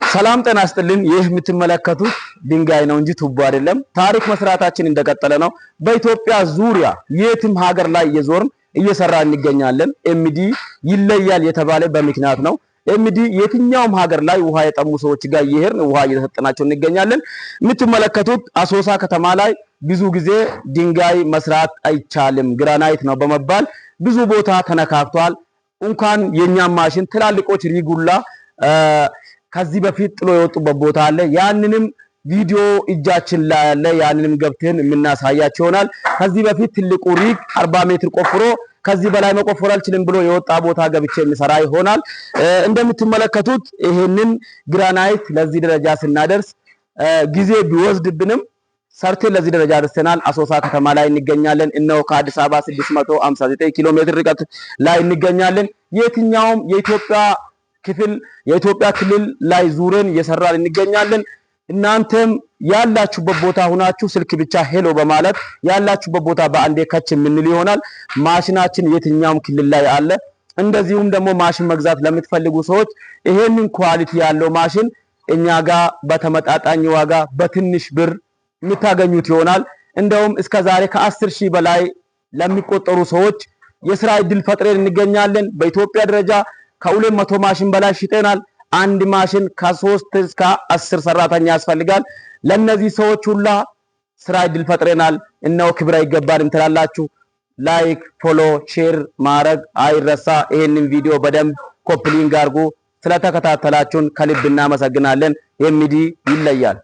ሰላም ጤና ይስጥልን። ይህ የምትመለከቱት ድንጋይ ነው እንጂ ቱቦ አይደለም። ታሪክ መስራታችን እንደቀጠለ ነው። በኢትዮጵያ ዙሪያ የትም ሀገር ላይ እየዞርን እየሰራ እንገኛለን። ኤምዲ ይለያል የተባለ በምክንያት ነው። ኤምዲ የትኛውም ሀገር ላይ ውሃ የጠሙ ሰዎች ጋር እየሄድን ውሃ እየተሰጠናቸው እንገኛለን። የምትመለከቱት አሶሳ ከተማ ላይ ብዙ ጊዜ ድንጋይ መስራት አይቻልም ግራናይት ነው በመባል ብዙ ቦታ ተነካክቷል። እንኳን የኛም ማሽን ትላልቆች ሪጉላ ከዚህ በፊት ጥሎ የወጡበት ቦታ አለ። ያንንም ቪዲዮ እጃችን ላይ አለ። ያንንም ገብተን የምናሳያቸው ይሆናል። ከዚህ በፊት ትልቁ ሪግ 40 ሜትር ቆፍሮ ከዚህ በላይ መቆፈር አልችልም ብሎ የወጣ ቦታ ገብቼ የሚሰራ ይሆናል። እንደምትመለከቱት ይሄንን ግራናይት ለዚህ ደረጃ ስናደርስ ጊዜ ቢወስድብንም ሰርተን ለዚህ ደረጃ ደርሰናል። አሶሳ ከተማ ላይ እንገኛለን። እነሆ ከአዲስ አበባ 659 ኪሎ ሜትር ርቀት ላይ እንገኛለን። የትኛውም የኢትዮጵያ ክልል ላይ ዙረን እየሰራን እንገኛለን። እናንተም ያላችሁበት ቦታ ሆናችሁ ስልክ ብቻ ሄሎ በማለት ያላችሁበት ቦታ በአንዴ ከች የምንል ይሆናል። ማሽናችን የትኛውም ክልል ላይ አለ። እንደዚሁም ደግሞ ማሽን መግዛት ለምትፈልጉ ሰዎች ይሄንን ኳሊቲ ያለው ማሽን እኛ ጋር በተመጣጣኝ ዋጋ በትንሽ ብር የምታገኙት ይሆናል። እንደውም እስከዛሬ ከ10,000 በላይ ለሚቆጠሩ ሰዎች የሥራ እድል ፈጥረን እንገኛለን። በኢትዮጵያ ደረጃ ከ200 ማሽን በላይ ሽጠናል። አንድ ማሽን ከ3 እስከ 10 ሰራተኛ ያስፈልጋል። ለነዚህ ሰዎች ሁላ ስራ እድል ፈጥረናል። እነሆ ክብር ይገባል ትላላችሁ። ላይክ፣ ፎሎ፣ ሼር ማድረግ አይረሳ። ይሄንን ቪዲዮ በደንብ ኮፕሊንግ አድርጉ። ስለተከታተላችሁን ከልብ እናመሰግናለን። ኤምዲ ይለያል።